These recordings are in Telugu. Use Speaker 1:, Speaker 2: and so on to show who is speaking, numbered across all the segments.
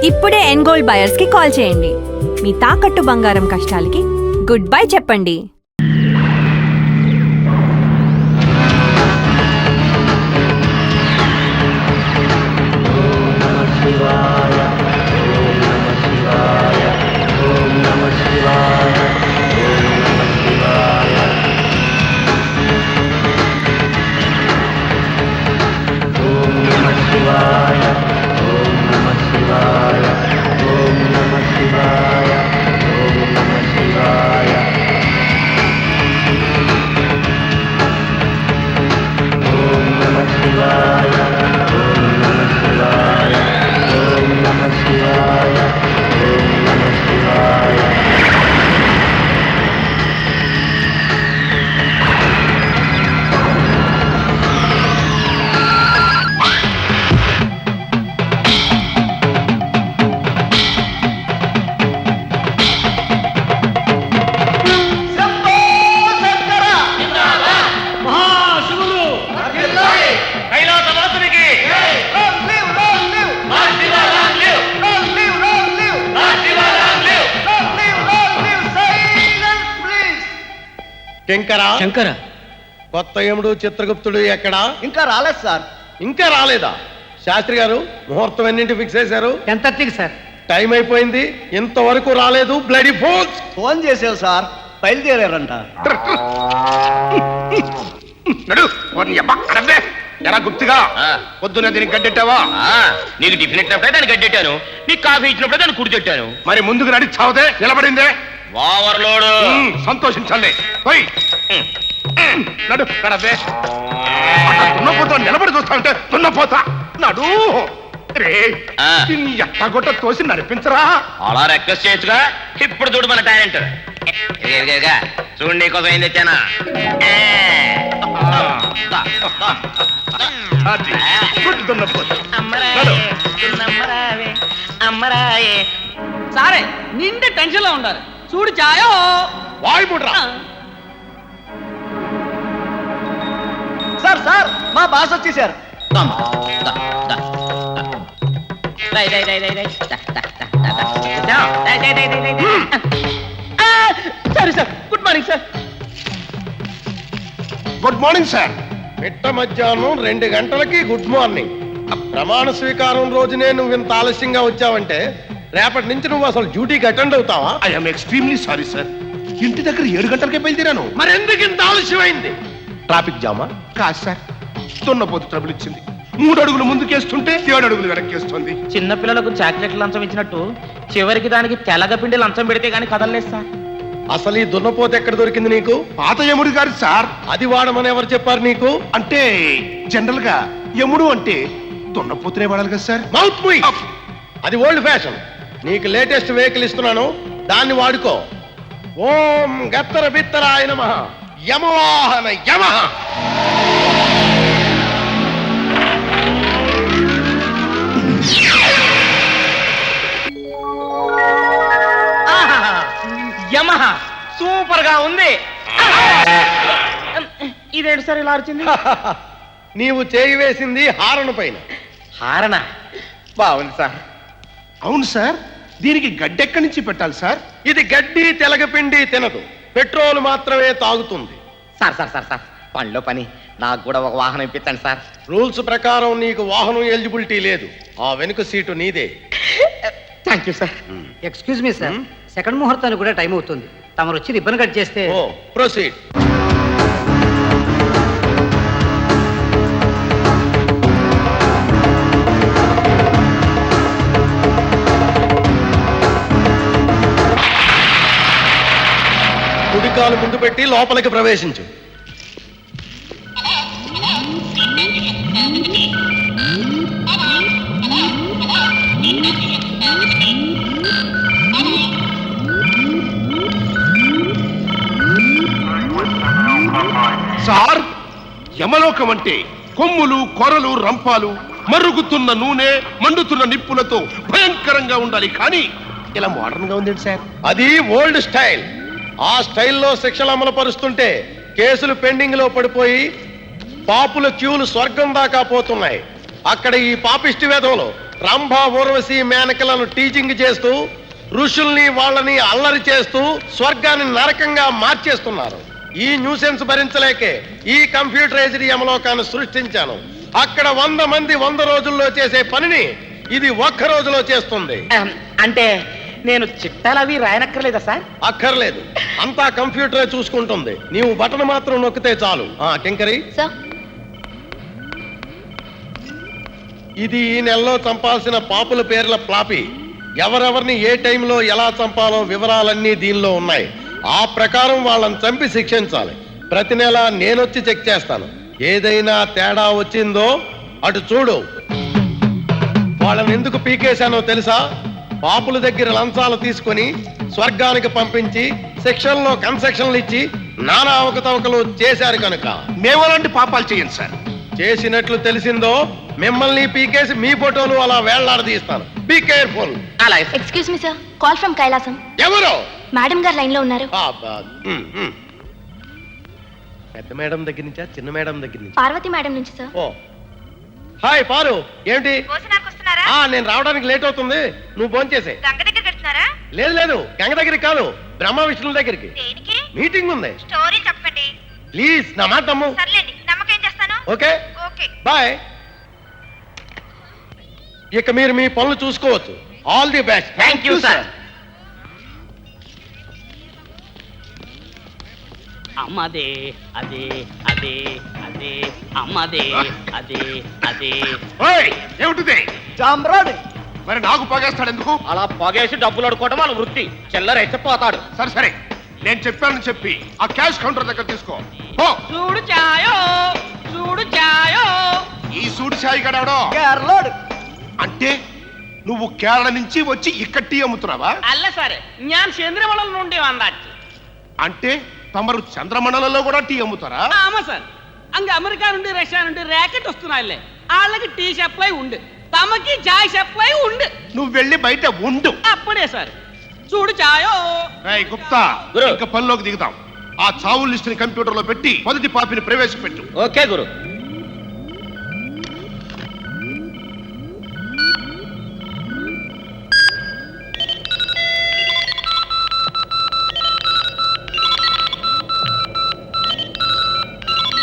Speaker 1: ఇప్పుడే ఎన్గోల్డ్ బయర్స్ కి కాల్ చేయండి. మీ తాకట్టు బంగారం కష్టాలకి గుడ్ బై చెప్పండి.
Speaker 2: శంకర
Speaker 3: కొత్త యముడు చిత్రగుప్తుడు ఎక్కడా?
Speaker 2: ఇంకా రాలేదు సార్.
Speaker 3: ఇంకా రాలేదా? శాస్త్రి గారు ముహూర్తం ఎన్నింటి ఫిక్స్ చేశారు?
Speaker 2: 10:30 సార్.
Speaker 3: టైం అయిపోయింది, ఇంతవరకు రాలేదు. Bloody phones.
Speaker 2: ఫోన్ చేసావు సార్, బయలుదేరారంట.
Speaker 4: ఎలా గుర్తుగా పొద్దున్న దీనికి గడ్డెట్టావా? నీకు టిఫిన్ ఇచ్చినప్పుడే దాన్ని గడ్డెట్టాను, నీకు కాఫీ ఇచ్చినప్పుడే దాన్ని కుడిచెట్టాను. మరి ముందుకు నడి చావదే నిలబడిందే. ఓవర్లోడు. సంతోషించండి. నడు కడదే. దున్నపోతా నిలబడి చూస్తా ఉంటే దున్నపోతా నడు రే. ఎట్టగొట్ట తోసి నడిపించరా. అలా రిక్వెస్ట్ చేయొచ్చుగా. ఇప్పుడు చూడు మన టాలెంట్. చూడు నీకోసం ఏం తెచ్చానా.
Speaker 5: సారే నిండి టెన్షన్ లో ఉండాలి. చూడు చాయో
Speaker 4: వాయి పుట్రా.
Speaker 2: సార్ సార్ మా బాస్ వచ్చేసారు.
Speaker 5: సరే sir, good morning sir.
Speaker 4: Good morning sir.
Speaker 3: మిట్ట మధ్యాహ్నం 2 గంటలకి గుడ్ మార్నింగ్. ప్రమాణ స్వీకారం రోజునే నువ్వు ఇంత ఆలస్యంగా వచ్చావంటే రేపటి నుంచి నువ్వు అసలు డ్యూటీకి అటెండ్ అవుతావా?
Speaker 4: I'm extremely sorry sir. ఇంటి దగ్గర 7 గంటలకే బయలుదేరాను.
Speaker 3: మరి ఎందుకు ఇంత ఆలస్యమైంది? ట్రాఫిక్ జామా?
Speaker 4: కాదు సార్, దున్నపోతు ట్రబుల్ ఇచ్చింది. 3 అడుగులు ముందుకేస్తుంటే 7 అడుగులు వెనక్కేస్తుంది.
Speaker 5: చిన్న పిల్లలకు చాక్లెట్ లంచం ఇచ్చినట్టు చివరికి దానికి తెలగపిండి లంచం పెడితే గానీ కదలలేదు సార్.
Speaker 3: అసలు ఈ దున్నపోత ఎక్కడ దొరికింది నీకు?
Speaker 4: పాత యముడు గారు సార్.
Speaker 3: అది వాడమని ఎవరు చెప్పారు నీకు?
Speaker 4: అంటే జనరల్ గా యముడు అంటే దున్నపోతునే వాడాలి కదా సార్.
Speaker 3: మౌత్ మూయ్. అది ఓల్డ్ ఫ్యాషన్. నీకు లేటెస్ట్ వెహికల్ ఇస్తున్నాను, దాన్ని వాడుకో. ఓం గత్తర బిత్తరాయ నమః. యమవాహన యమ.
Speaker 5: యమహ సూపర్ గా ఉంది. ఇదేంటి సార్ ఇలా వచ్చింది?
Speaker 3: నీవు చేయి వేసింది హారణ పైన.
Speaker 5: హారణ బాగుంది సార్.
Speaker 4: అవును సార్, దీనికి గడ్డెక్కడి నుంచి పెట్టాలి సార్?
Speaker 3: ఇది గడ్డి తెలగపిండి తినదు, పెట్రోల్ మాత్రమే తాగుతుంది.
Speaker 5: సార్ సార్ సార్ సార్ పనిలో పని నాకు కూడా ఒక వాహనం ఇప్పించండి సార్.
Speaker 3: రూల్స్ ప్రకారం నీకు వాహనం ఎలిజిబిలిటీ లేదు. ఆ వెనుక సీటు నీదే.
Speaker 5: Thank you sir.
Speaker 2: Excuse me sir, second ముహూర్తానికి కూడా టైం అవుతుంది. తమరు వచ్చి రిబ్బన్ కట్ చేస్తే.
Speaker 3: ఓ ప్రొసీడ్. కుడికాలు ముందు పెట్టి లోపలికి ప్రవేశించు.
Speaker 4: సార్, యమలోకం అంటే కొమ్ములు, కొరలు, రంపాలు, మరుగుతున్న నూనె, మండుతున్న నిప్పులతో భయంకరంగా ఉండాలి. కానీ ఇలా మోడర్న్ గా ఉంది సార్.
Speaker 3: అది ఓల్డ్ స్టైల్. ఆ స్టైల్లో శిక్షలు అమలు పరుస్తుంటే కేసులు పెండింగ్ లో పడిపోయి పాపుల క్యూలు స్వర్గం దాకా పోతున్నాయి. అక్కడ ఈ పాపిష్టి వేదంలో రంభ ఊర్వశి మేనకలను టీచింగ్ చేస్తూ ఋషుల్ని వాళ్ళని అల్లరి చేస్తూ స్వర్గాన్ని నరకంగా మార్చేస్తున్నారు. ఈ న్యూసెన్స్ భరించలేకే ఈ కంప్యూటరైజ్డ్ యమలోకాన్ని సృష్టించాను. అక్కడ 100 మంది 100 రోజుల్లో చేసే పనిని ఇది 1 రోజులో చేస్తుంది.
Speaker 5: అంటే నేను చిట్టాలవి రాయనక్కర్లేదా సార్?
Speaker 3: అక్కర్లేదు, అంతా కంప్యూటరే చూసుకుంటుంది. నీవు బటన్ మాత్రం నొక్కితే చాలు. కింకరి,
Speaker 1: సార్
Speaker 3: ఇది ఈ నెలలో చంపాల్సిన పాపుల పేర్ల ఫ్లాపీ. ఎవరెవరిని ఏ టైంలో ఎలా చంపాలో వివరాలన్నీ దీనిలో ఉన్నాయి. ఆ ప్రకారం వాళ్ళని చంపి శిక్షించాలి. ప్రతి నెల నేనొచ్చి చెక్ చేస్తాను. ఏదైనా తేడా వచ్చిందో అటు చూడు. వాళ్ళని ఎందుకు పీకేశానో తెలుసా? పాపుల దగ్గర లంచాలు తీసుకొని స్వర్గానికి పంపించి సెక్షన్లో కన్సెక్షన్లు ఇచ్చి నానా అవకతవకలు చేశారు కనుక.
Speaker 4: మేము అలాంటి పాపాలు చేయండి సార్.
Speaker 3: చేసినట్లు తెలిసిందో మిమ్మల్ని పీకేసి మీ ఫోటోలు అలా వేళ్లాడదీస్తాను. Be careful.
Speaker 5: అలాగే.
Speaker 6: Excuse me sir, call from Kailasam.
Speaker 3: ఎవరు?
Speaker 6: మేడం గారు లైన్ లో ఉన్నారు.
Speaker 3: పెద్ద మేడం దగ్గర నుంచా, చిన్న మేడం దగ్గర నుంచి?
Speaker 6: పార్వతి మేడం నుంచి సార్.
Speaker 3: ఓ హాయ్ పారు, ఏమిటి? నేను రావడానికి లేట్ అవుతుంది. నువ్వు ఫోన్ చేసే. లేదు లేదు, గంగ దగ్గరికి కాదు, బ్రహ్మ విష్ణుల దగ్గరికి. మీటింగ్ ఉంది.
Speaker 6: స్టోరీ చెప్పండి
Speaker 3: ప్లీజ్, నా మాట నమ్ము.
Speaker 6: నమ్మకం చేస్తాను.
Speaker 3: Okay bye. ఇక మీరు మీ పనులు చూసుకోవచ్చు. All the best.
Speaker 5: Thank you sir.
Speaker 7: అమ్మదే అదే అదే అదే అమ్మదే అదే అదే.
Speaker 4: ఏమిటిది? మరి నాకు పగేస్తాడు ఎందుకు?
Speaker 5: అలా పగేసి డబ్బులు అడుకోవడం వాళ్ళ వృత్తి. చిల్లరైతే పోతాడు.
Speaker 4: సరే సరే, నేను చెప్పానని చెప్పి ఆ క్యాష్ కౌంటర్ దగ్గర తీసుకో. పో.
Speaker 7: చూడు చాయో చూడు చాయో.
Speaker 4: ఈ సూడి సాయి గడవడో అంటే నువ్వు కేరళ నుంచి వచ్చి ఇక్కడ టీ అమ్ముతున్నావా?
Speaker 7: అల్ల సరే ഞാൻ ചന്ദ്രമണൽ నుండి വന്നാச்சு.
Speaker 4: అంటే తమరు చంద్రమండలంలో కూడా టీ అమ్ముతారా?
Speaker 7: ఆమా సార్, అంగ అమెరికా నుండి రష్యా నుండి ర్యాకెట్ వస్తున్నాయిలే. వాళ్ళకి టీ సప్లై ఉంది, తమకి చాయ్ సప్లై ఉంది.
Speaker 4: నువ్వు వెళ్ళి బయట ఉండు.
Speaker 7: అప్పుడే సార్. చూడు చాయో.
Speaker 4: రేయ్ గుప్తా, ఇంకా పనిలోకి దిగుతాం. ఆ చావు లిస్ట్ ని కంప్యూటర్ లో పెట్టి మొదటి పాపిని ప్రవేశపెట్టు.
Speaker 5: ఓకే గురు.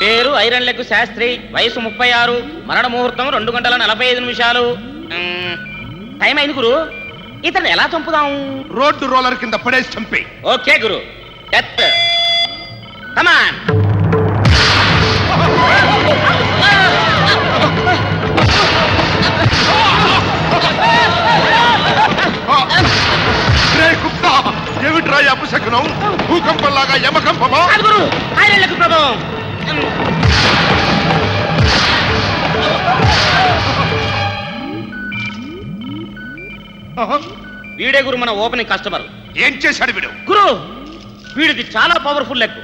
Speaker 5: పేరు ఐరన్ లెగ్ శాస్త్రి, వయసు 36, మరణ ముహూర్తం 2:45. టైం అయింది గురు. ఇతను ఎలా చంపుదాం?
Speaker 4: రోడ్డు రోలర్ కింద పడేసి చంపే.
Speaker 5: ఓకే గురు. డెత్ కమాన్.
Speaker 4: రేయ్ గుప్తా, ఏమిట్రా ఈ అపశకునం? భూకంపంలాగా యమకంపమా?
Speaker 5: గురు, ఐరన్ లెగ్ ప్రభావం. వీడే గురు మన ఓపెనింగ్ కస్టమర్.
Speaker 4: ఏం చేశాడు వీడు?
Speaker 5: గురు, వీడిది చాలా పవర్ఫుల్ లెగ్.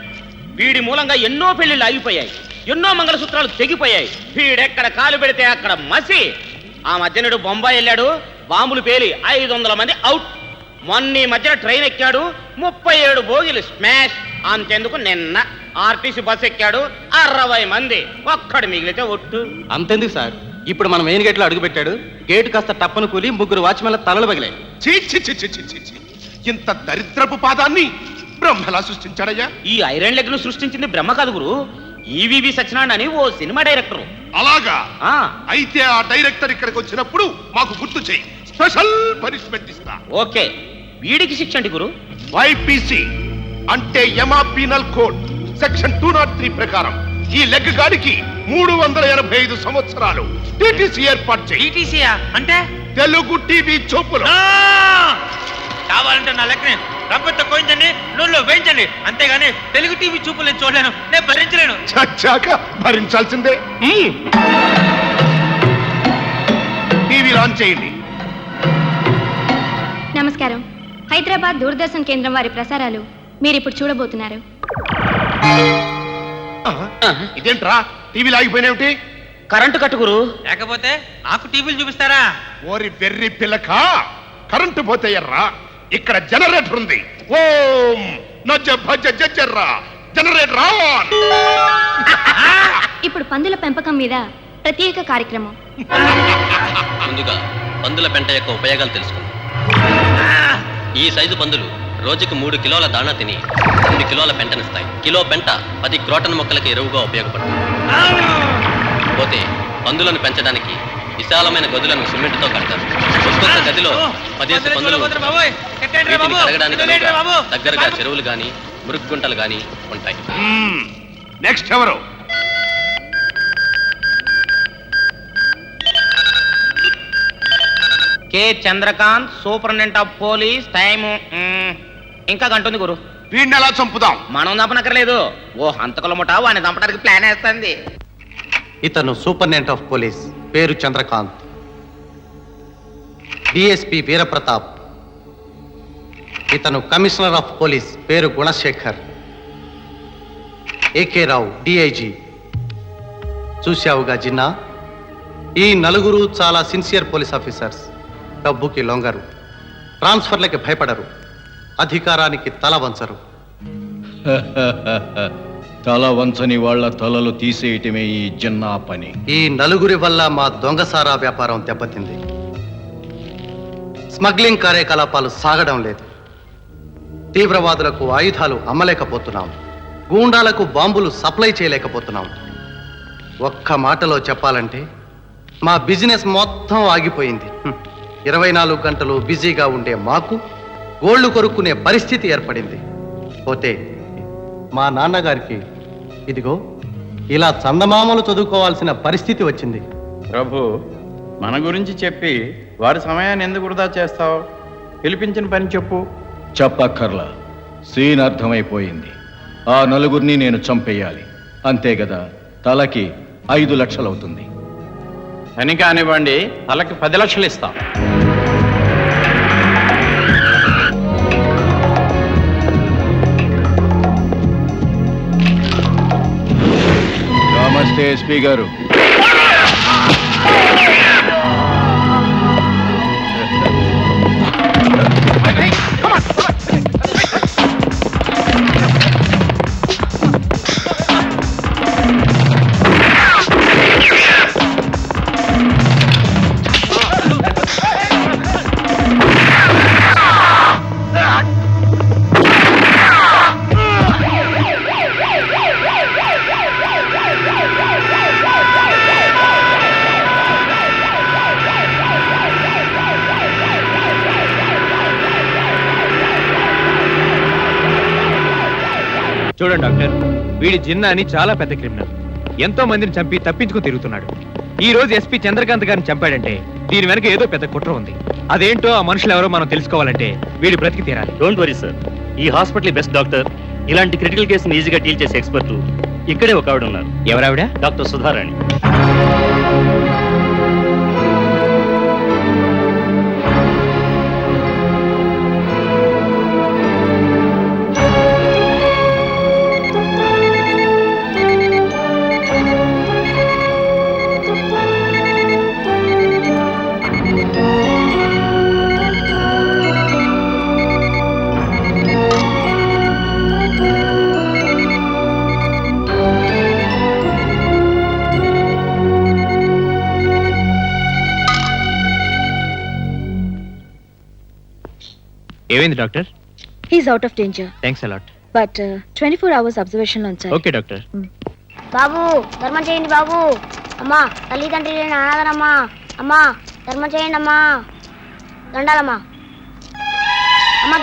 Speaker 5: వీడి మూలంగా ఎన్నో పెళ్లిళ్ళు ఆగిపోయాయి, ఎన్నో మంగళసూత్రాలు తెగిపోయాయి. వీడెక్కడ కాలు పెడితే అక్కడ మసి. ఆ మధ్యనుడు బొంబాయి వెళ్ళాడు, బాంబులు పేలి 500 మంది అవుట్. మొన్న మధ్యన ట్రైన్ ఎక్కాడు, 37 బోగిలు స్మాష్. అంతెందుకు నిన్న ఆర్టీసీ బస్ ఎక్కాడు, 60 మంది. ఒక్కడు మిగిలితే ఒట్టు.
Speaker 8: అంతెందుకు సార్, ఇప్పుడు మన మెయిన్ గేట్ లో అడుగు పెట్టాడు, గేటు కాస్త టప్పను కూలి 3 వాచ్మెన్ల తలలు పగిలాయి.
Speaker 4: చీ చీ చీ చీ చీ చీ. ఇంత దరిద్రపు పాదాన్ని బ్రహ్మలా సృష్టించాడయ్యా.
Speaker 5: ఈ ఐరన్ లెగ్ ను సృష్టించింది బ్రహ్మ కాదు గురు, ఈవీవి సత్యనారాయణ అని ఓ సినిమా డైరెక్టర్.
Speaker 4: అలాగా?
Speaker 5: ఆ
Speaker 4: అయితే ఆ డైరెక్టర్ ఇక్కడికి వచ్చినప్పుడు మాకు గుర్తు చేయి, స్పెషల్ పనిష్మెంట్ ఇస్తా.
Speaker 5: ఓకే. వీడికి శిక్ష అంటే గురు?
Speaker 4: వైపీసీ అంటే యమా పీనల్ కోడ్ సెక్షన్ 203 ప్రకారం ఈ లెగ్ గాడికి 385 సంవత్సరాలు టీటీసీ ఏర్పాటు చేయి.
Speaker 5: అంటే
Speaker 4: తెలుగు టీవీ చూపులు.
Speaker 9: కావాలంటే నా లెక్కని రంపంతో కోయించండి, నూనెలో వేయించండి, అంతేగాని తెలుగు టీవీ చూపులు నేను చూడలేను, నేను భరించలేను.
Speaker 4: చచ్చాక భరించాల్సిందే. టీవీ ఆన్ చేయండి.
Speaker 6: నమస్కారం. హైదరాబాద్ దూరదర్శన్ కేంద్రం వారి ప్రసారాలు మీరు ఇప్పుడు చూడబోతున్నారు.
Speaker 4: ఇదేంట్రా టీవీలు ఆగిపోయినేమిటి?
Speaker 5: కరెంటు కట్టు గురు.
Speaker 9: లేకపోతే నాకు టీవీలు చూపిస్తారా?
Speaker 4: ఓరి వెర్రి పిల్లక, కరెంటు పోతే ఎర్రా, ఇక్కడ జనరేటర్ ఉంది. ఓం నజ్జ భజ్జ జజ్జర్రా, జనరేటర్ ఆన్.
Speaker 6: ఇప్పుడు పందుల పెంపకం మీద ప్రత్యేక కార్యక్రమం.
Speaker 8: ముందుగా
Speaker 10: పందుల పెంట యొక్క ఉపయోగాలు తెలుసుకుందాం. ఈ సైజు పందులు రోజుకు 3 కిలోల దాణా తిని 2 కిలోల పెంటనిస్తాయి. కిలో పెంట 10 క్రోటన్ మొక్కలకు ఎరువుగా ఉపయోగపడుతుంది. పోతే పందులను పెంచడానికి విశాలమైన గదులను సిమెంట్తో కడతారు. ఒక్కొక్క గదిలో 10 పందులు వీటిని కడగడానికి అనువుగా దగ్గరగా చెరువులు గాని మురుగుగుంటలు గాని ఉంటాయి.
Speaker 4: నెక్స్ట్ ఎవరు?
Speaker 5: K Chandrakant, superintendent of police. Time ఇంకా గంటుంది గురు.
Speaker 4: వీడిని ఎలా చంపుదాం?
Speaker 5: మనం చంపనక్కర్లేదు, ఓ హంతకుల ముఠా వాడిని చంపడానికి ప్లాన్ వేస్తుంది.
Speaker 8: ఇతను సూపరింటెండెంట్ ఆఫ్ పోలీస్, పేరు చంద్రకాంత్. డిఎస్పి వీరప్రతాప్. ఇతను కమిషనర్ ఆఫ్ పోలీస్, పేరు గుణశేఖర్. ఏకే రావు, డిఐజీ. చూశావుగా జిన్నా, ఈ నలుగురు చాలా సిన్సియర్ పోలీస్ ఆఫీసర్స్. డబ్బుకి లొంగరు, ట్రాన్స్ఫర్లకి భయపడరు, అధికారానికి తల వంచరు.
Speaker 11: తల వంచని వాళ్ళ తలలు తీసేయటమే ఈ జిన్నా పని.
Speaker 8: ఈ నలుగురి వల్ల మా దొంగసారా వ్యాపారం దెబ్బతింది. స్మగ్లింగ్ కార్యకలాపాలు సాగడం లేదు. తీవ్రవాదులకు ఆయుధాలు అమ్మలేకపోతున్నాం. గూండాలకు బాంబులు సప్లై చేయలేకపోతున్నాం. ఒక్క మాటలో చెప్పాలంటే మా బిజినెస్ మొత్తం ఆగిపోయింది. 24 గంటలు బిజీగా ఉండే మాకు గోళ్లు కొరుక్కునే పరిస్థితి ఏర్పడింది. పోతే మా నాన్నగారికి ఇదిగో ఇలా చందమామలు చదువుకోవాల్సిన పరిస్థితి వచ్చింది.
Speaker 11: ప్రభు, మన గురించి చెప్పి వారి సమయాన్ని ఎందుకు వృధా చేస్తావు? పిలిపించిన పని చెప్పు. చెప్పక్కర్లా, సీన్ అర్థమైపోయింది. ఆ నలుగురిని నేను చంపేయాలి, అంతే కదా. తలకి 5 లక్షలు అవుతుంది. పని కానివ్వండి, తలకి 10 లక్షలు ఇస్తాం. నమస్తే ఎస్పీ గారు.
Speaker 12: చూడండి డాక్టర్, వీడి జిన్నా అని చాలా పెద్ద క్రిమినల్. ఎంతో మందిని చంపి తప్పించుకుని తిరుగుతున్నాడు. ఈ రోజు ఎస్పీ చంద్రకాంత్ గారిని చంపాడంటే దీని వెనక ఏదో పెద్ద కుట్ర ఉంది. అదేంటో ఆ మనుషులు ఎవరో మనం తెలుసుకోవాలంటే వీడి బ్రతికి తీరాలి.
Speaker 10: డోంట్ వరీ సార్, ఈ హాస్పిటల్ బెస్ట్ డాక్టర్. ఇలాంటి క్రిటికల్ కేసుని ఈజీగా డీల్ చేసే ఎక్స్పర్ట్ ఇక్కడే ఒక ఆవిడ ఉన్నారు.
Speaker 12: ఎవరావిడ?
Speaker 10: డాక్టర్ సుధారాణి.
Speaker 12: ఏమైంది doctor?
Speaker 6: He's out of danger,
Speaker 12: thanks a lot.
Speaker 6: But 24 hours observation లో ఉంచాలి.
Speaker 12: Okay doctor.
Speaker 6: బాబు ధర్మం చేయండి బాబు. అమ్మా తల్లిదండ్రి లేని అనాథనమ్మా. అమ్మా ధర్మం చేయండి అమ్మా. దండాలమ్మా. అమ్మా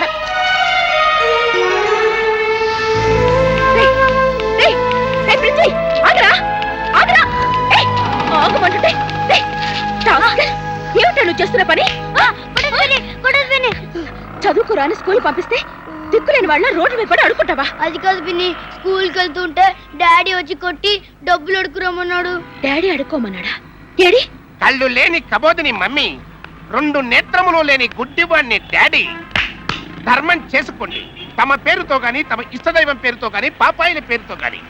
Speaker 6: ఏమిటా నువ్వు చేస్తున్న పని? చదువుకురాని స్కూల్ పంపిస్తే దిక్కులేని వాళ్ళ రోడ్డు మీద పడి అడుకుంటావా?
Speaker 13: అది కాదు పిన్ని, స్కూల్కి వెళ్తుంటే డాడీ వచ్చి కొట్టి డబ్బులు అడుకురమ్మన్నాడు.
Speaker 6: డాడీ అడుకోమన్నాడా? ఏడి?
Speaker 4: కళ్ళు లేని కబోదిని మమ్మీ, 2 నేత్రములు లేని గుడ్డివాణ్ణి డాడీ. ధర్మం చేసుకోండి. తమ పేరుతో గాని, తమ ఇష్టదైవం పేరుతో గాని, పాపాయిల పేరుతో గాని,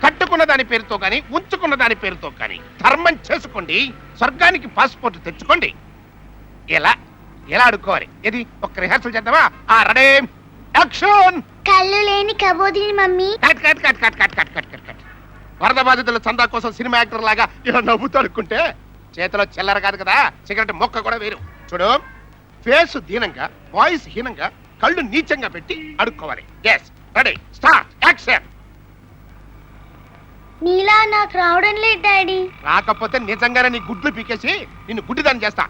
Speaker 4: కట్టుకున్న దాని పేరుతో గాని, ఉంచుకున్న దాని పేరుతో గాని ధర్మం చేసుకోండి. స్వర్గానికి పాస్పోర్ట్ తెచ్చుకోండి. ఎలా ఎలా అడుక్కోవాలి? ఇది ఒక రిహార్సల్ చేద్దామా? ఆ రెడీ యాక్షన్.
Speaker 13: కళ్ళు లేని కబోదిని mummy.
Speaker 4: Cut cut cut cut cut cut cut cut cut. వరద బాధితుల చందా కోసం సినిమా యాక్టర్ లాగా ఇలా నవ్వుతూ అడుక్కుంటే చేతిలో చిల్లర కాదు కదా, సిగరెట్ మొక్క కూడా వేరు. చూడు, ఫేస్ దీనంగా, వాయిస్ హీనంగా, కళ్ళు నీచంగా పెట్టి అడుక్కోవాలి. Yes, ready, start, action.
Speaker 13: నీలా నాకు రావడం లేదు డాడీ.
Speaker 4: రాకపోతే నిజంగానే నీ గుడ్లు పీకేసి నిన్ను గుడ్డిదాన్ని చేస్తా.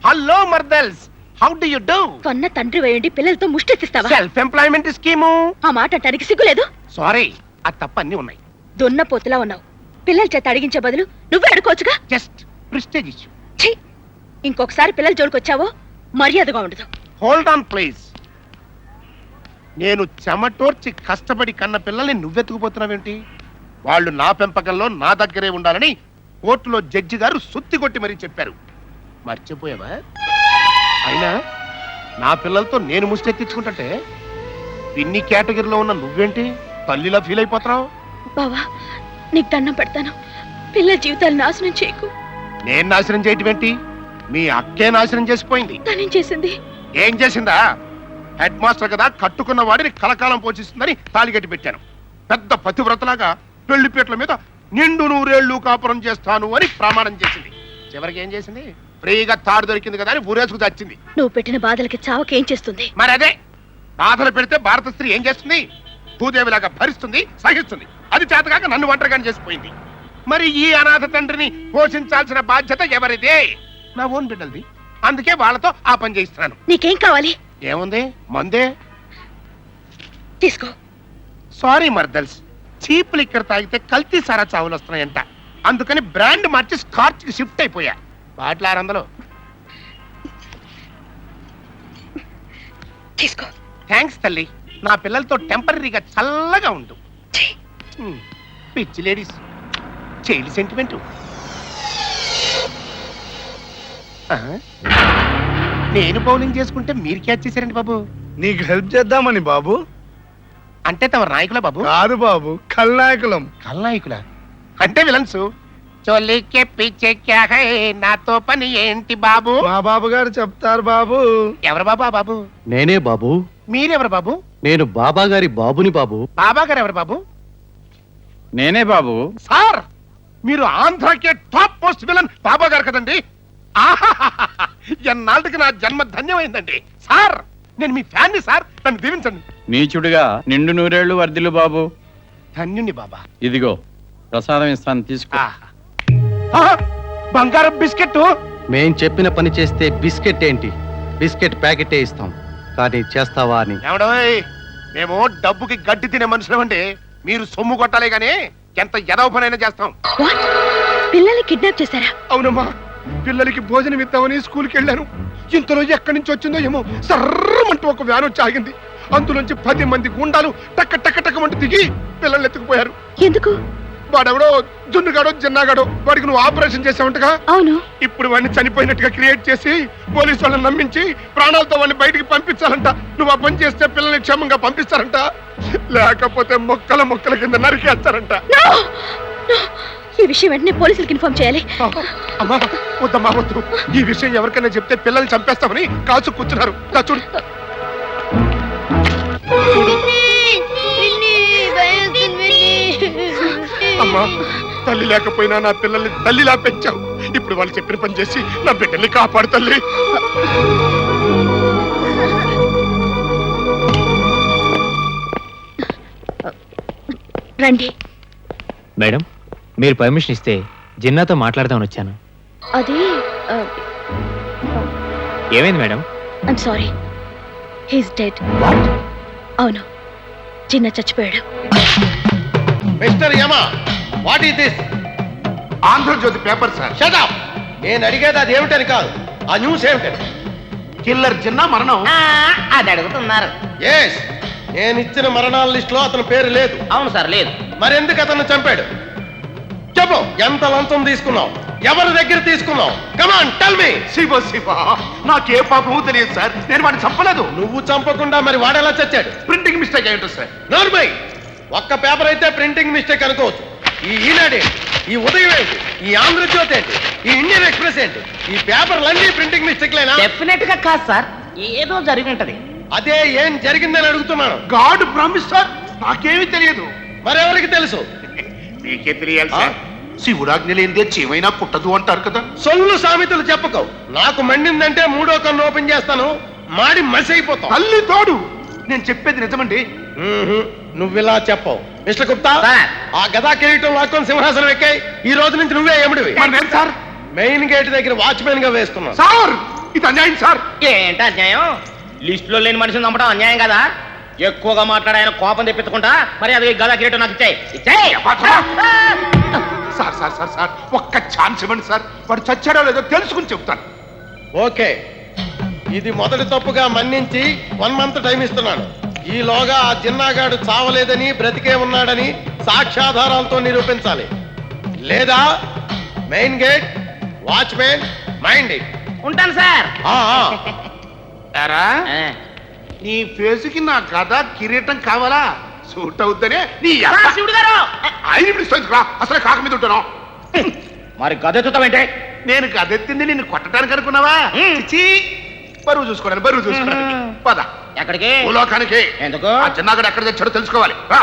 Speaker 4: హలో మర్దల్స్, హౌ డు యు డూ?
Speaker 6: కన్న తండ్రి వేయండి పిల్లలతో ముష్టెత్తిస్తావా?
Speaker 4: Self employment scheme.
Speaker 6: ఆ మాట అంటానికి సిగ్గులేదు.
Speaker 4: సారీ, ఆ తప్ప అన్ని ఉన్నాయి.
Speaker 6: దున్నపోతులా ఉన్నావు. పిల్లల చేత అడిగించే బదులు నువ్వే అడుకోవచ్చుగా.
Speaker 4: Just prestige issue.
Speaker 6: ఛీ! ఇంకొకసారి పిల్లల జోలికొచ్చావో మర్యాదగా ఉండదు.
Speaker 4: Hold on please. నేను చెమటోర్చి కష్టపడి కన్న పిల్లల్ని నువ్వెత్తుకుపోతున్నావేంటి? వాళ్ళు నా పెంపకంలో నా దగ్గరే ఉండాలని కోర్టులో జడ్జి గారు సుత్తి కొట్టి మరీ చెప్పారు. మర్చిపోయావా? అయినా నా పిల్లలతో నేను ముష్టెత్తించుకుంటే పిన్ని కేటగిరీలో ఉన్న నువ్వేంటి తల్లిలా ఫీల్ అయిపోతున్నావు?
Speaker 6: బావా, నీకు దండం పెడతాను. పిల్లల జీవితాలు నాశనం చేయకు.
Speaker 4: నేను నాశనం చేయటం ఏంటి? మీ అక్కే నాశనం చేసిపోయింది.
Speaker 6: తనేం చేసింది?
Speaker 4: ఏం చేసిందా? హెడ్ మాస్టర్ కదా, కట్టుకున్న వాడిని కలకాలం పోషిస్తుందని తాళిగట్టి పెట్టాను. పెద్ద పతివ్రతలాగా పెళ్లిపేట్ల మీద నిండు 100 ఏళ్ళు కాపురం చేస్తాను అని ప్రమాణం చేసింది. చివరికి ఏం చేసింది? ఫ్రీగా తాడు దొరికింది కదా అని ఊరేసుకు చచ్చింది.
Speaker 6: నువ్వు పెట్టిన బాధలకి చావకేం చేస్తుంది?
Speaker 4: మరి అదే బాధలు పెడితే భారత స్త్రీ ఏం చేస్తుంది? భూదేవిలాగా భరిస్తుంది, సహిస్తుంది. అది చేతగాక నన్ను ఒంటరిగాని చేసిపోయింది. మరి ఈ అనాథ తండ్రిని పోషించాల్సిన బాధ్యత ఎవరిదే? నా ఓన్ బిడ్డలది. అందుకే వాళ్ళతో ఆ పని చేయిస్తున్నాను.
Speaker 6: నీకేం కావాలి?
Speaker 4: ఏముంది, మందే.
Speaker 6: తీసుకో.
Speaker 4: సారీ మర్దల్స్, చీప్ లిక్కర్ తాగితే కల్తీ సారా చావులు వస్తున్నాయంట. అందుకని బ్రాండ్ మార్చి స్కాచ్ కి షిఫ్ట్ అయిపోయా. బాటిల్ 600.
Speaker 6: తీసుకో.
Speaker 4: థ్యాంక్స్ తల్లి. నా పిల్లలతో టెంపరీగా చల్లగా ఉండు. పిచ్చి లేడీస్, చైల్డ్ సెంటిమెంట్. నేను బౌలింగ్ చేసుకుంటే మీరు క్యాచ్ చేశారండి బాబు.
Speaker 3: నీకు హెల్ప్ చేద్దామని బాబు.
Speaker 4: అంటే తమ నాయకులా బాబు?
Speaker 3: కాదు బాబు, ఖల్నాయకులం.
Speaker 4: ఖల్నాయకులా అంటే విలన్స్. చోలీకే పీచే క్యా హై, నాతో పని ఏంటి బాబు?
Speaker 3: మా బాబు గారు చెప్తారు బాబు.
Speaker 4: ఎవరు బాబా బాబు?
Speaker 8: నేనే బాబు.
Speaker 4: మీరెవరు బాబు?
Speaker 8: నేను బాబా గారి బాబుని బాబు.
Speaker 4: బాబా గారు ఎవరు బాబు?
Speaker 11: నేనే బాబు.
Speaker 4: సార్, మీరు ఆంధ్రాకే టాప్ పోస్ట్ విలన్ బాబా గారు కదండి. ఆహాహాహా! ఎన్నాళ్ళకి నా జన్మ ధన్యమైందండి. సార్, నేను మీ ఫ్యాన్ని సార్, నన్ను దీవించండి.
Speaker 11: నీచుడిగా నిండు 100 ఏళ్ళు వర్ధిల్లు బాబు.
Speaker 4: ధన్యుని బాబా.
Speaker 11: ఇదిగో ప్రసాదం ఇస్తాను, తీసుకో.
Speaker 4: ఆహా! బంగారం బిస్కెట్.
Speaker 8: మేం చెప్పిన పని చేస్తే బిస్కెట్ ఏంటి, బిస్కెట్ ప్యాకెటే ఇస్తాం. కానీ చేస్తావా అని.
Speaker 4: ఏమడోయ్, మేము డబ్బుకి గడ్డి తినే మనుషులమండి. మీరు సొమ్ము కొట్టాలే గానీ ఎంత ఎదవ పనైనా చేస్తాం.
Speaker 6: పిల్లల్ని కిడ్నాప్ చేశారా?
Speaker 4: అవునమ్మా, పిల్లలకి భోజనం ఇద్దామని స్కూల్కి వెళ్ళాను. ఇంతలో ఎక్కడి నుంచి వచ్చిందో ఏమో సర్రమంటూ ఒక వ్యాన్ వచ్చి ఆగింది. అందులోంచి 10 మంది గుండాలు టక్క టక్క టక్కమంటూ దిగి పిల్లల్ని ఎత్తుకుపోయారు.
Speaker 6: ఎందుకు?
Speaker 4: వాడెవడో జున్నుగాడో జిన్నాగాడో, వాడికి నువ్వు ఆపరేషన్ చేసావంటగా.
Speaker 6: అవును.
Speaker 4: ఇప్పుడు వాడిని చనిపోయినట్టుగా క్రియేట్ చేసి పోలీసు వాళ్ళని నమ్మించి ప్రాణాలతో వాడిని బయటికి పంపించాలంట. నువ్వు ఆ పని చేస్తే పిల్లల్ని క్షేమంగా పంపిస్తారంట, లేకపోతే మొక్కల కింద నరికేస్తారంట.
Speaker 6: ఈ విషయం వెంటనే పోలీసులకు ఇన్ఫార్మ్ చేయాలి.
Speaker 4: అమ్మా వద్దమ్మా వద్దు. ఈ విషయం ఎవరికైనా చెప్తే పిల్లల్ని చంపేస్తామని కాచు కూర్చున్నారు. చూడు. అమ్మా, తల్లి లేకపోయినా నా పిల్లల్ని తల్లిలా పెంచావు. ఇప్పుడు వాళ్ళు చెప్పిన పని చేసి నా బిడ్డల్ని కాపాడు తల్లి.
Speaker 6: రండి.
Speaker 12: మేడం, మీరు పర్మిషన్ ఇస్తే జిన్నాతో మాట్లాడదామని వచ్చాను.
Speaker 6: అది
Speaker 12: ఏమైంది madam?
Speaker 6: I'm sorry, he's dead. అవును, చిన్న చచ్చిపోయాడు.
Speaker 3: Mister Yama, what is this?
Speaker 4: Andhra Jyothi paper sir.
Speaker 3: Shut up. నేను అడిగేది అది ఏమిటని కాదు, ఆ న్యూస్ ఏమిటని.
Speaker 4: కిల్లర్ చిన్న మరణం.
Speaker 5: అది అడుగుతున్నారు.
Speaker 3: ఎస్, నేను ఇచ్చిన మరణాల లిస్ట్ లో అతని పేరు లేదు.
Speaker 5: అవును సార్, లేదు.
Speaker 3: మరెందుకు అతను చంపాడు? చెప్పు, ఎంత లంచం తీసుకున్నావు? ఎవరి దగ్గర తీసుకున్నావు? Come on tell me.
Speaker 4: శివ, నాకే పాపము తెలియదు సార్. నేను వాడిని చంపలేదు.
Speaker 3: నువ్వు చంపకుండా మరి వాడెలా చచ్చాడు?
Speaker 4: ప్రింటింగ్ మిస్టేక్ అయ్యి ఉంటుంది సార్.
Speaker 3: నోర్మై, ఒక్క పేపర్ అయితే ప్రింటింగ్ మిస్టేక్ అనుకోవచ్చు. ఈ ఈనాడు, ఈ ఉదయం ఏంటి, ఈ ఆంధ్రజ్యోతి ఏంటి, ఈ ఇండియన్ ఎక్స్ప్రెస్ ఏంటి, ఈ పేపర్లన్నీ ప్రింటింగ్ మిస్టేక్ లేనా?
Speaker 5: డెఫినెట్ గా కాదు సార్, ఏదో జరిగి ఉంటది.
Speaker 3: అదే ఏం జరిగిందని అడుగుతున్నాను.
Speaker 4: గాడ్ ప్రామిస్ సార్, నాకేమీ తెలియదు.
Speaker 3: మరెవరికి తెలుసు?
Speaker 4: మీకే తెలియాలి సార్. శివుడాజ్ఞ లేనిదే చీమైనా పుట్టదు అంటారు కదా.
Speaker 3: సొల్లు సామెతలు చెప్పకు. నాకు మండిందంటే మూడో కన్ను ఓపెన్ చేస్తాను, మాడి మసి అయిపోతావు.
Speaker 4: తల్లి తోడు, నేను చెప్పేది నిజమండి.
Speaker 3: నువ్విలా చెప్పవు. Mister Gupta,
Speaker 5: sir.
Speaker 3: ఆ గదా కిరీటం లాక్కొని సింహాసనం ఎక్కాయి. ఈ రోజు నుంచి నువ్వే ఎముడివి.
Speaker 4: మరి నేను సార్
Speaker 3: మెయిన్ గేట్ దగ్గర వాచ్మెన్ గా వేస్తున్నావు.
Speaker 4: సార్ ఇది అన్యాయం సార్.
Speaker 5: ఏంటి అన్యాయం? లిస్టులో లేని మనిషిని నమ్మడం అన్యాయం కదా. ఎక్కువగా మాట్లాడాయన కోపం తెప్పించకుండా మరి అది గదా కిరీటం నాకు ఇచ్చేయి.
Speaker 4: సార్ సార్ సార్ సార్ ఒక్క ఛాన్స్ ఇవ్వండి సార్. వాడు చచ్చాడో లేదో తెలుసుకుని చెప్తాను.
Speaker 3: ఓకే, ఇది మొదటి తప్పుగా మన్నించి 1 మంత్ టైం ఇస్తున్నాను. ఈలోగా ఆ జిన్నాగాడు చావలేదని, బ్రతికే ఉన్నాడని సాక్ష్యాధారాలతో నిరూపించాలి. లేదా main gate, watchman, mind it.
Speaker 5: ఉంటాను సార్.
Speaker 4: ఎరా నీ ఫేసుకి నా గదా కిరీటం కావాలా? సూట్ అవుద్దనే నీ
Speaker 5: శివుడు గారు
Speaker 4: అసలే కాక మీద ఉంటాను.
Speaker 5: మరి గదెత్తుతావేంటే?
Speaker 4: నేను గదెత్తింది నిన్ను కొట్టడానికి అనుకున్నావా? చిచి, బరువు చూసుకోవడానికి, బరువు చూసుకోవడానికి. పద
Speaker 5: ఎక్కడికి?
Speaker 4: భూలోకానికి.
Speaker 5: ఎందుకు?
Speaker 4: ఆ చిన్నగాడు ఎక్కడ తెచ్చాడో తెలుసుకోవాలి. రా.